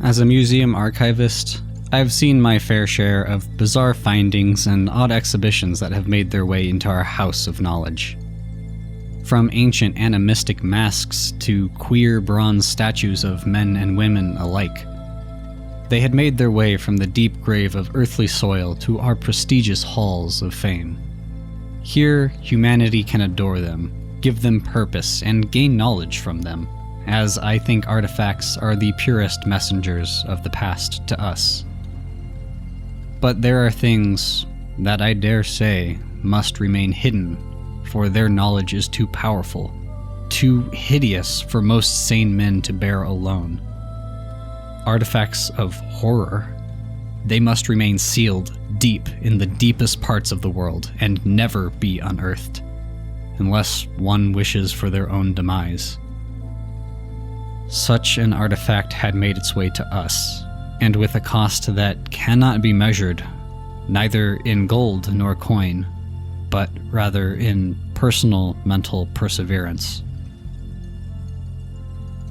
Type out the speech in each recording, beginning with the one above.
As a museum archivist, I've seen my fair share of bizarre findings and odd exhibitions that have made their way into our house of knowledge. From ancient animistic masks to queer bronze statues of men and women alike, they had made their way from the deep grave of earthly soil to our prestigious halls of fame. Here, humanity can adore them, give them purpose, and gain knowledge from them, as I think artifacts are the purest messengers of the past to us. But there are things that I dare say must remain hidden, for their knowledge is too powerful, too hideous for most sane men to bear alone. Artifacts of horror. They must remain sealed deep in the deepest parts of the world and never be unearthed, unless one wishes for their own demise. Such an artifact had made its way to us, and with a cost that cannot be measured, neither in gold nor coin, but rather in personal mental perseverance.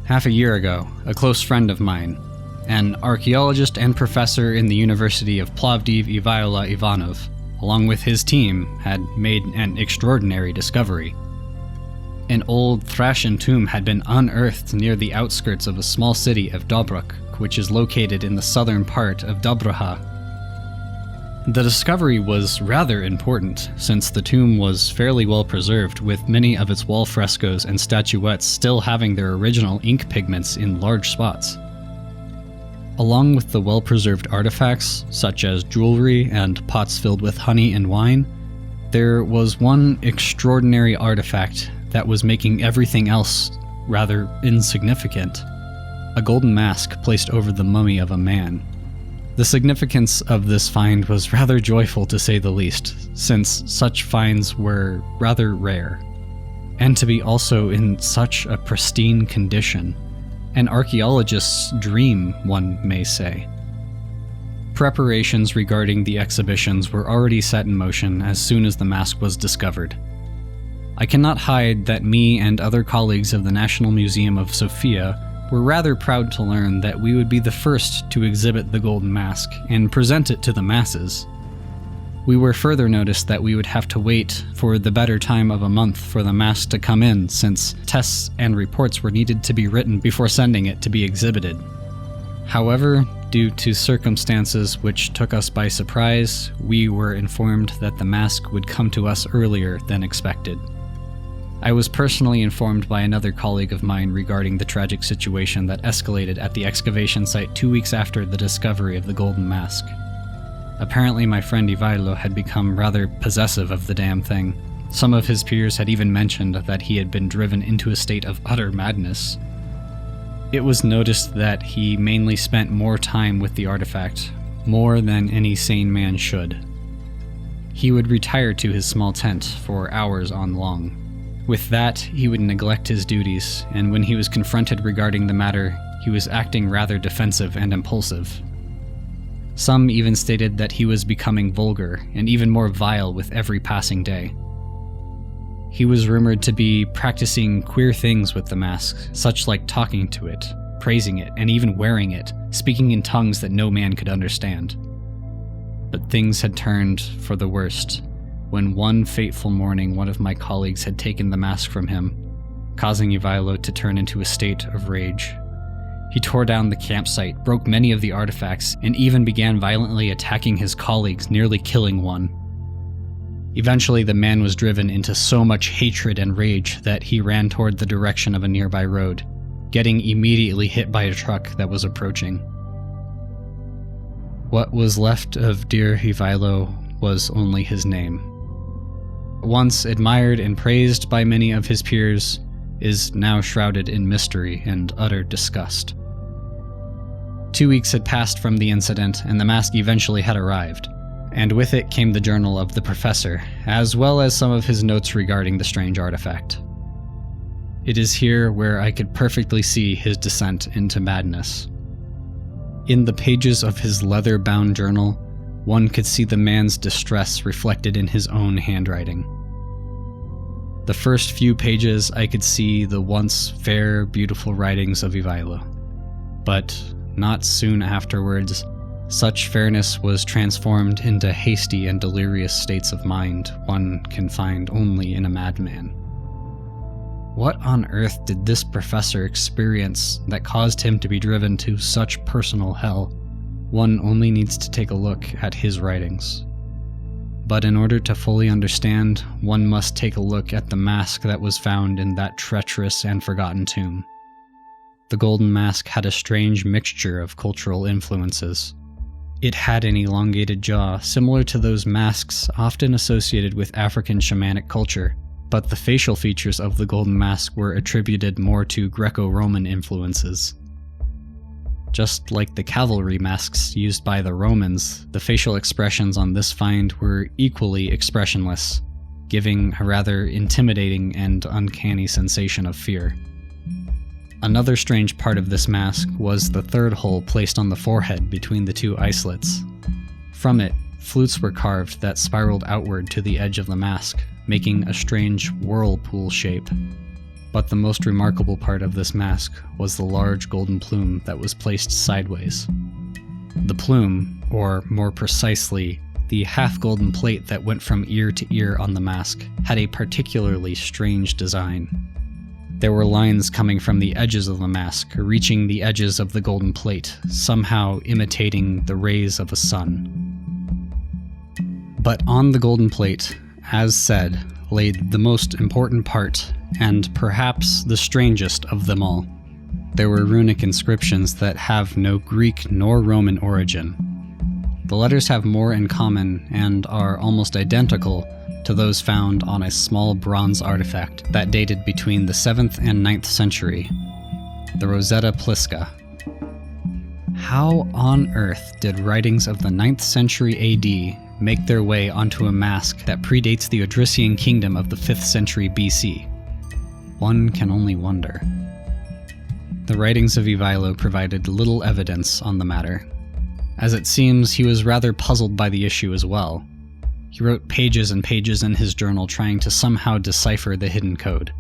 Half a year ago, a close friend of mine, an archaeologist and professor in the University of Plovdiv Ivaylo Ivanov, along with his team, had made an extraordinary discovery. An old Thracian tomb had been unearthed near the outskirts of a small city of Dobruk, which is located in the southern part of Dobruja. The discovery was rather important, since the tomb was fairly well preserved, with many of its wall frescoes and statuettes still having their original ink pigments in large spots. Along with the well-preserved artifacts, such as jewelry and pots filled with honey and wine, there was one extraordinary artifact that was making everything else rather insignificant. A golden mask placed over the mummy of a man. The significance of this find was rather joyful to say the least, since such finds were rather rare, and to be also in such a pristine condition. An archaeologist's dream, one may say. Preparations regarding the exhibitions were already set in motion as soon as the mask was discovered. I cannot hide that me and other colleagues of the National Museum of Sofia were rather proud to learn that we would be the first to exhibit the golden mask and present it to the masses. We were further noticed that we would have to wait for the better time of a month for the mask to come in, since tests and reports were needed to be written before sending it to be exhibited. However, due to circumstances which took us by surprise, we were informed that the mask would come to us earlier than expected. I was personally informed by another colleague of mine regarding the tragic situation that escalated at the excavation site 2 weeks after the discovery of the golden mask. Apparently my friend Ivaylo had become rather possessive of the damn thing. Some of his peers had even mentioned that he had been driven into a state of utter madness. It was noticed that he mainly spent more time with the artifact, more than any sane man should. He would retire to his small tent for hours on long. With that, he would neglect his duties, and when he was confronted regarding the matter, he was acting rather defensive and impulsive. Some even stated that he was becoming vulgar and even more vile with every passing day. He was rumored to be practicing queer things with the mask, such like talking to it, praising it, and even wearing it, speaking in tongues that no man could understand. But things had turned for the worst, when one fateful morning one of my colleagues had taken the mask from him, causing Ivaylo to turn into a state of rage. He tore down the campsite, broke many of the artifacts, and even began violently attacking his colleagues, nearly killing one. Eventually, the man was driven into so much hatred and rage that he ran toward the direction of a nearby road, getting immediately hit by a truck that was approaching. What was left of dear Ivaylo was only his name. Once admired and praised by many of his peers, is now shrouded in mystery and utter disgust. 2 weeks had passed from the incident, and the mask eventually had arrived, and with it came the journal of the professor, as well as some of his notes regarding the strange artifact. It is here where I could perfectly see his descent into madness. In the pages of his leather-bound journal, one could see the man's distress reflected in his own handwriting. The first few pages I could see the once fair, beautiful writings of Ivaylo. But not soon afterwards, such fairness was transformed into hasty and delirious states of mind one can find only in a madman. What on earth did this professor experience that caused him to be driven to such personal hell? One only needs to take a look at his writings. But in order to fully understand, one must take a look at the mask that was found in that treacherous and forgotten tomb. The golden mask had a strange mixture of cultural influences. It had an elongated jaw, similar to those masks often associated with African shamanic culture, but the facial features of the golden mask were attributed more to Greco-Roman influences. Just like the cavalry masks used by the Romans, the facial expressions on this find were equally expressionless, giving a rather intimidating and uncanny sensation of fear. Another strange part of this mask was the third hole placed on the forehead between the two islets. From it, flutes were carved that spiraled outward to the edge of the mask, making a strange whirlpool shape. But the most remarkable part of this mask was the large golden plume that was placed sideways. The plume, or more precisely, the half-golden plate that went from ear to ear on the mask, had a particularly strange design. There were lines coming from the edges of the mask, reaching the edges of the golden plate, somehow imitating the rays of a sun. But on the golden plate, as said, lay the most important part, and perhaps the strangest of them all. There were runic inscriptions that have no Greek nor Roman origin. The letters have more in common and are almost identical to those found on a small bronze artifact that dated between the 7th and 9th century, the Rosetta Pliska. How on earth did writings of the 9th century AD make their way onto a mask that predates the Odrysian kingdom of the 5th century BC? One can only wonder. The writings of Ivailo provided little evidence on the matter. As it seems, he was rather puzzled by the issue as well. He wrote pages and pages in his journal trying to somehow decipher the hidden code.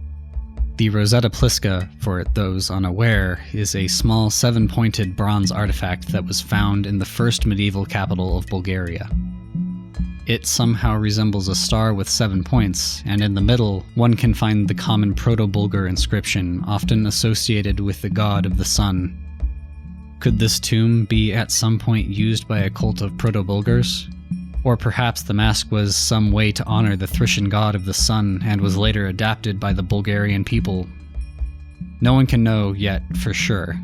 The Rosetta Pliska, for those unaware, is a small 7-pointed bronze artifact that was found in the first medieval capital of Bulgaria. It somehow resembles a star with 7 points, and in the middle, one can find the common Proto-Bulgar inscription often associated with the god of the sun. Could this tomb be at some point used by a cult of Proto-Bulgars? Or perhaps the mask was some way to honor the Thracian god of the sun and was later adapted by the Bulgarian people. No one can know yet for sure.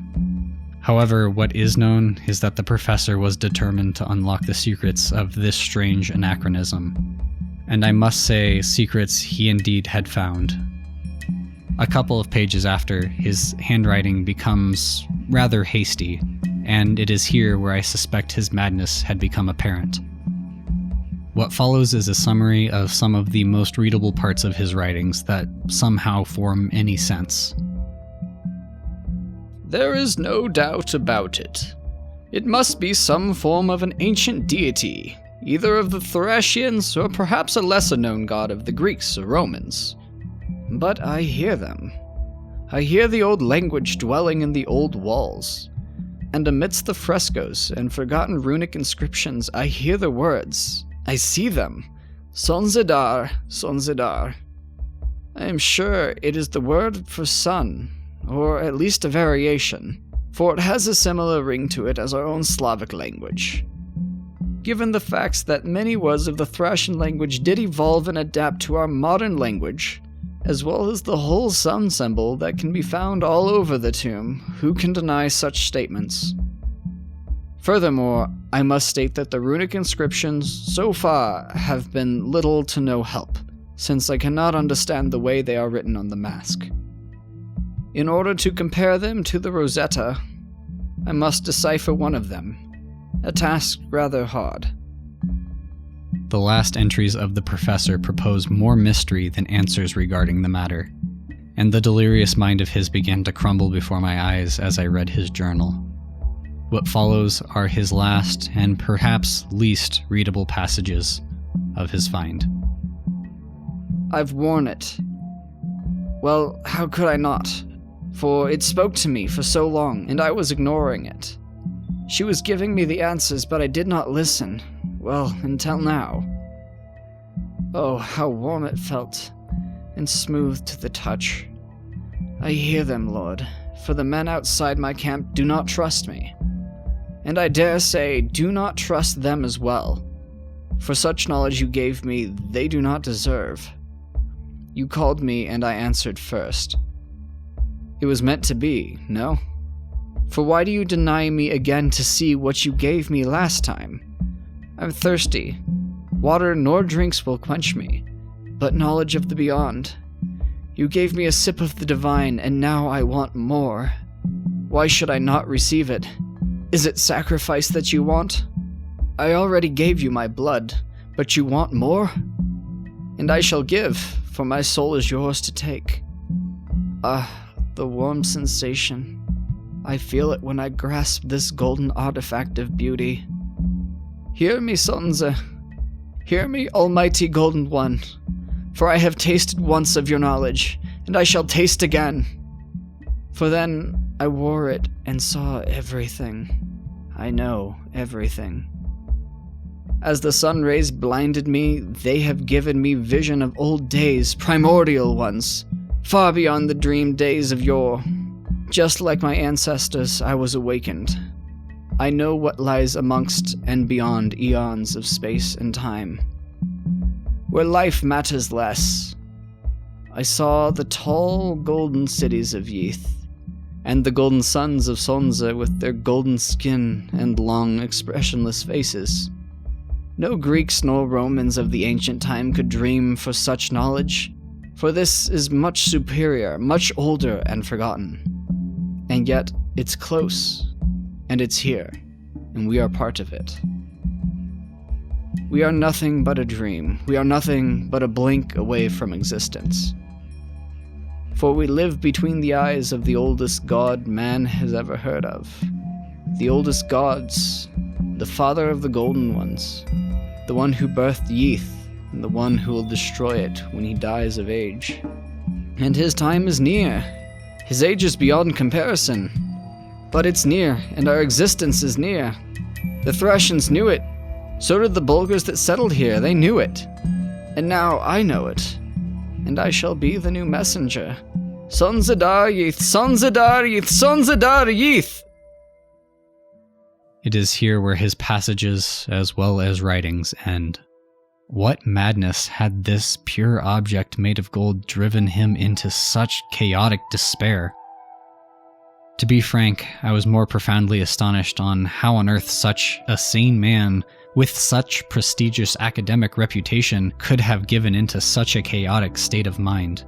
However, what is known is that the professor was determined to unlock the secrets of this strange anachronism. And I must say, secrets he indeed had found. A couple of pages after, his handwriting becomes rather hasty, and it is here where I suspect his madness had become apparent. What follows is a summary of some of the most readable parts of his writings that somehow form any sense. There is no doubt about it. It must be some form of an ancient deity, either of the Thracians or perhaps a lesser-known god of the Greeks or Romans. But I hear them. I hear the old language dwelling in the old walls. And amidst the frescoes and forgotten runic inscriptions, I hear the words. I see them. Sonzedar, Sonzedar. I am sure it is the word for sun, or at least a variation, for it has a similar ring to it as our own Slavic language. Given the facts that many words of the Thracian language did evolve and adapt to our modern language, as well as the whole sun symbol that can be found all over the tomb, who can deny such statements? Furthermore, I must state that the runic inscriptions so far have been little to no help, since I cannot understand the way they are written on the mask. In order to compare them to the Rosetta, I must decipher one of them, a task rather hard. The last entries of the professor propose more mystery than answers regarding the matter, and the delirious mind of his began to crumble before my eyes as I read his journal. What follows are his last and perhaps least readable passages of his find. I've worn it. Well, how could I not? For it spoke to me for so long, and I was ignoring it. She was giving me the answers, but I did not listen. Well, until now. Oh, how warm it felt, and smooth to the touch. I hear them, Lord, for the men outside my camp do not trust me. And I dare say, do not trust them as well. For such knowledge you gave me, they do not deserve. You called me, and I answered first. It was meant to be, no? For why do you deny me again to see what you gave me last time? I'm thirsty. Water nor drinks will quench me, but knowledge of the beyond. You gave me a sip of the divine, and now I want more. Why should I not receive it? Is it sacrifice that you want? I already gave you my blood, but you want more? And I shall give, for my soul is yours to take. The warm sensation. I feel it when I grasp this golden artifact of beauty. Hear me, Sonze. Hear me, almighty golden one. For I have tasted once of your knowledge, and I shall taste again. For then I wore it and saw everything. I know everything. As the sun rays blinded me, they have given me vision of old days, primordial ones, far beyond the dream days of yore. Just like my ancestors, I was awakened. I know what lies amongst and beyond eons of space and time, where life matters less. I saw the tall golden cities of Yith, and the golden sons of Sonze with their golden skin and long expressionless faces. No Greeks nor Romans of the ancient time could dream for such knowledge, for this is much superior, much older and forgotten. And yet, it's close, and it's here, and we are part of it. We are nothing but a dream. We are nothing but a blink away from existence. For we live between the eyes of the oldest god man has ever heard of. The oldest gods, the father of the Golden Ones, the one who birthed Yith, and the one who will destroy it when he dies of age. And his time is near. His age is beyond comparison. But it's near, and our existence is near. The Thracians knew it. So did the Bulgars that settled here, they knew it. And now I know it. And I shall be the new messenger. Sonzadar Yith, Sonzadar Yith, Sonzadar Yith! It is here where his passages, as well as writings, end. What madness had this pure object made of gold driven him into such chaotic despair? To be frank, I was more profoundly astonished on how on earth such a sane man with such prestigious academic reputation could have given into such a chaotic state of mind.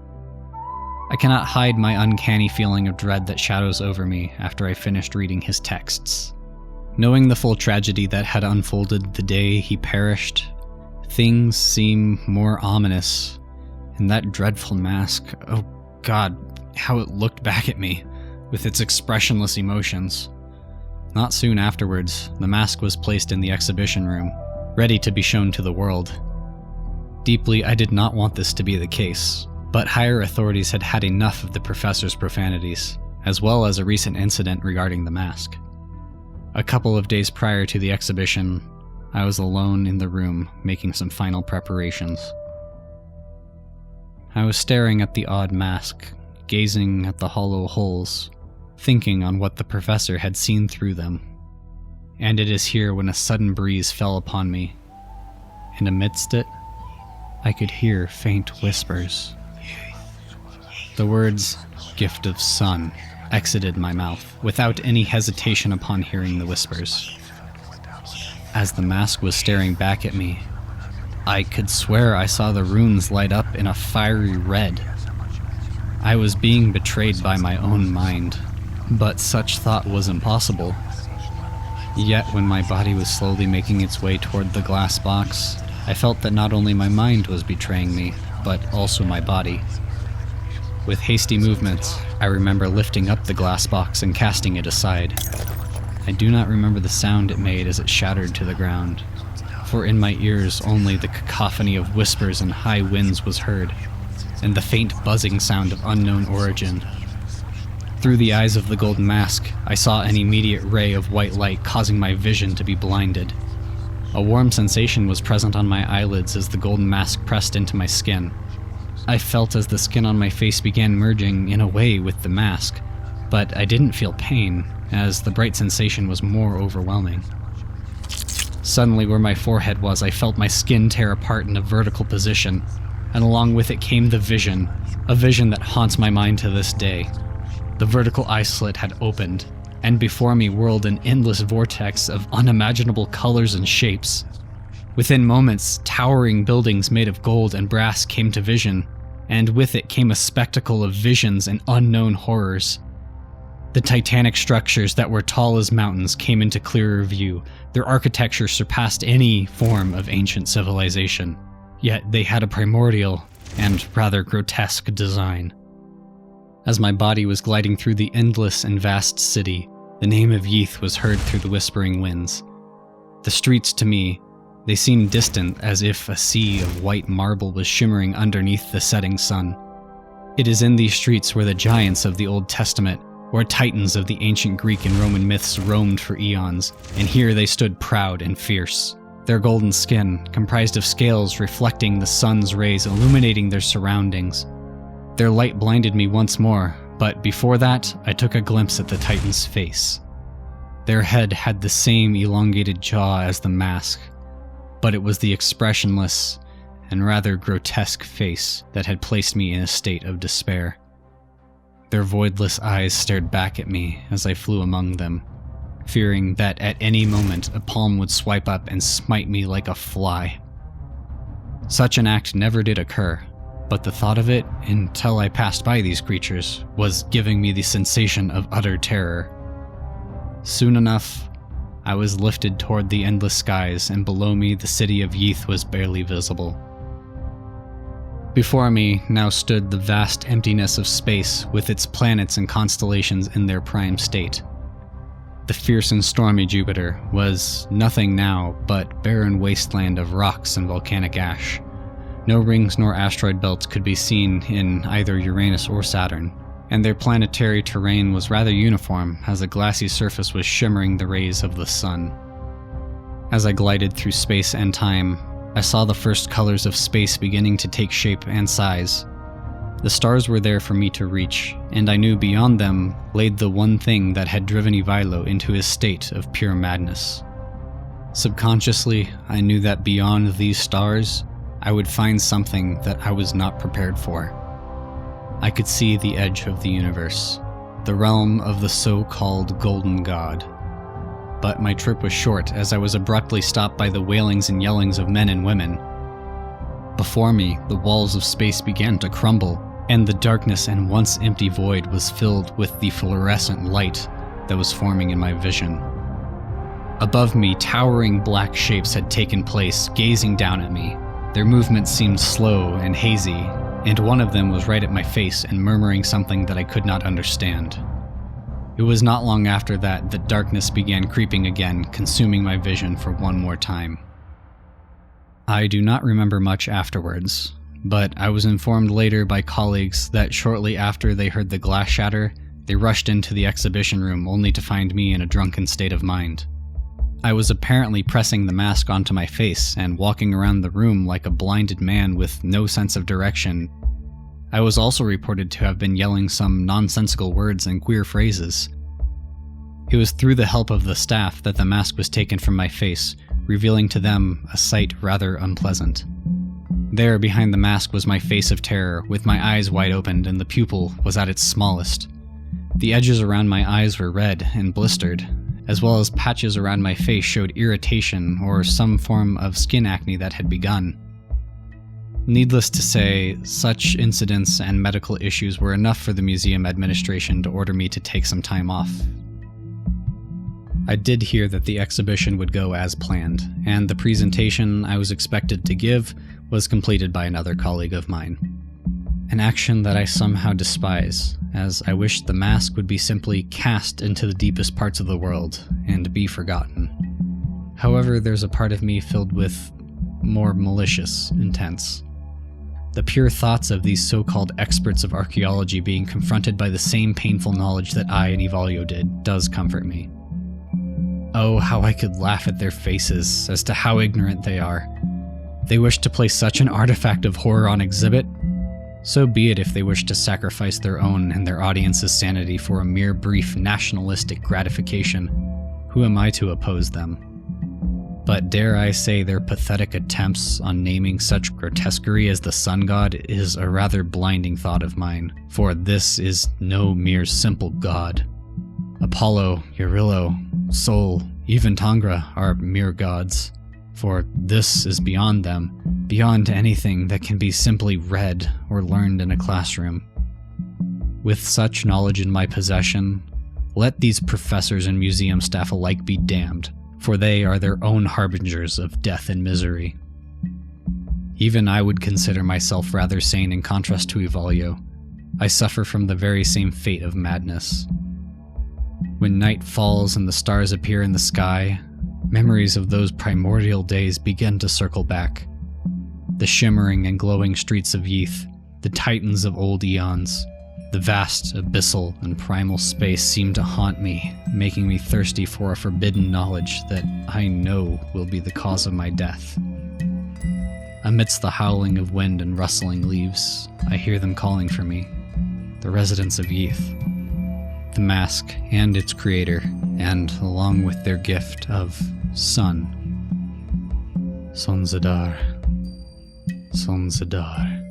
I cannot hide my uncanny feeling of dread that shadows over me after I finished reading his texts. Knowing the full tragedy that had unfolded the day he perished, things seem more ominous, and that dreadful mask, oh God, how it looked back at me, with its expressionless emotions. Not soon afterwards, the mask was placed in the exhibition room, ready to be shown to the world. Deeply, I did not want this to be the case, but higher authorities had had enough of the professor's profanities, as well as a recent incident regarding the mask. A couple of days prior to the exhibition, I was alone in the room making some final preparations. I was staring at the odd mask, gazing at the hollow holes, thinking on what the professor had seen through them. And it is here when a sudden breeze fell upon me, and amidst it, I could hear faint whispers. The words, "gift of sun," exited my mouth, without any hesitation upon hearing the whispers. As the mask was staring back at me, I could swear I saw the runes light up in a fiery red. I was being betrayed by my own mind, but such thought was impossible. Yet when my body was slowly making its way toward the glass box, I felt that not only my mind was betraying me, but also my body. With hasty movements, I remember lifting up the glass box and casting it aside. I do not remember the sound it made as it shattered to the ground, for in my ears only the cacophony of whispers and high winds was heard, and the faint buzzing sound of unknown origin. Through the eyes of the golden mask, I saw an immediate ray of white light causing my vision to be blinded. A warm sensation was present on my eyelids as the golden mask pressed into my skin. I felt as the skin on my face began merging in a way with the mask, but I didn't feel pain, as the bright sensation was more overwhelming. Suddenly, where my forehead was, I felt my skin tear apart in a vertical position, and along with it came the vision, a vision that haunts my mind to this day. The vertical eye slit had opened, and before me whirled an endless vortex of unimaginable colors and shapes. Within moments, towering buildings made of gold and brass came to vision, and with it came a spectacle of visions and unknown horrors. The titanic structures that were tall as mountains came into clearer view. Their architecture surpassed any form of ancient civilization, yet they had a primordial and rather grotesque design. As my body was gliding through the endless and vast city, the name of Yith was heard through the whispering winds. The streets, to me, they seemed distant, as if a sea of white marble was shimmering underneath the setting sun. It is in these streets where the giants of the Old Testament or titans of the ancient Greek and Roman myths roamed for eons, and here they stood proud and fierce. Their golden skin, comprised of scales reflecting the sun's rays, illuminating their surroundings. Their light blinded me once more, but before that, I took a glimpse at the titan's face. Their head had the same elongated jaw as the mask, but it was the expressionless and rather grotesque face that had placed me in a state of despair. Their voidless eyes stared back at me as I flew among them, fearing that at any moment a palm would swipe up and smite me like a fly. Such an act never did occur, but the thought of it, until I passed by these creatures, was giving me the sensation of utter terror. Soon enough, I was lifted toward the endless skies, and below me the city of Yith was barely visible. Before me now stood the vast emptiness of space with its planets and constellations in their prime state. The fierce and stormy Jupiter was nothing now but barren wasteland of rocks and volcanic ash. No rings nor asteroid belts could be seen in either Uranus or Saturn, and their planetary terrain was rather uniform as a glassy surface was shimmering the rays of the sun. As I glided through space and time, I saw the first colors of space beginning to take shape and size. The stars were there for me to reach, and I knew beyond them laid the one thing that had driven Ivailo into his state of pure madness. Subconsciously, I knew that beyond these stars, I would find something that I was not prepared for. I could see the edge of the universe, the realm of the so-called Golden God. But my trip was short as I was abruptly stopped by the wailings and yellings of men and women. Before me, the walls of space began to crumble, and the darkness and once empty void was filled with the fluorescent light that was forming in my vision. Above me, towering black shapes had taken place, gazing down at me. Their movements seemed slow and hazy, and one of them was right at my face and murmuring something that I could not understand. It was not long after that darkness began creeping again, consuming my vision for one more time. I do not remember much afterwards, but I was informed later by colleagues that shortly after they heard the glass shatter, they rushed into the exhibition room only to find me in a drunken state of mind. I was apparently pressing the mask onto my face and walking around the room like a blinded man with no sense of direction. I was also reported to have been yelling some nonsensical words and queer phrases. It was through the help of the staff that the mask was taken from my face, revealing to them a sight rather unpleasant. There, behind the mask, was my face of terror, with my eyes wide open and the pupil was at its smallest. The edges around my eyes were red and blistered, as well as patches around my face showed irritation or some form of skin acne that had begun. Needless to say, such incidents and medical issues were enough for the museum administration to order me to take some time off. I did hear that the exhibition would go as planned, and the presentation I was expected to give was completed by another colleague of mine. An action that I somehow despise, as I wish the mask would be simply cast into the deepest parts of the world and be forgotten. However, there's a part of me filled with more malicious intents. The pure thoughts of these so-called experts of archaeology being confronted by the same painful knowledge that I and Evalio did does comfort me. Oh, how I could laugh at their faces as to how ignorant they are. They wish to place such an artifact of horror on exhibit. So be it if they wish to sacrifice their own and their audience's sanity for a mere brief nationalistic gratification. Who am I to oppose them? But dare I say their pathetic attempts on naming such grotesquerie as the sun god is a rather blinding thought of mine, for this is no mere simple god. Apollo, Eurylo, Sol, even Tangra are mere gods, for this is beyond them, beyond anything that can be simply read or learned in a classroom. With such knowledge in my possession, let these professors and museum staff alike be damned, for they are their own harbingers of death and misery. Even I would consider myself rather sane in contrast to Evalio. I suffer from the very same fate of madness. When night falls and the stars appear in the sky, memories of those primordial days begin to circle back. The shimmering and glowing streets of Yeth, the titans of old eons, the vast, abyssal, and primal space seem to haunt me, making me thirsty for a forbidden knowledge that I know will be the cause of my death. Amidst the howling of wind and rustling leaves, I hear them calling for me, the residents of Yeth, the mask and its creator, and along with their gift of sun. Son Zadar. Son Zadar.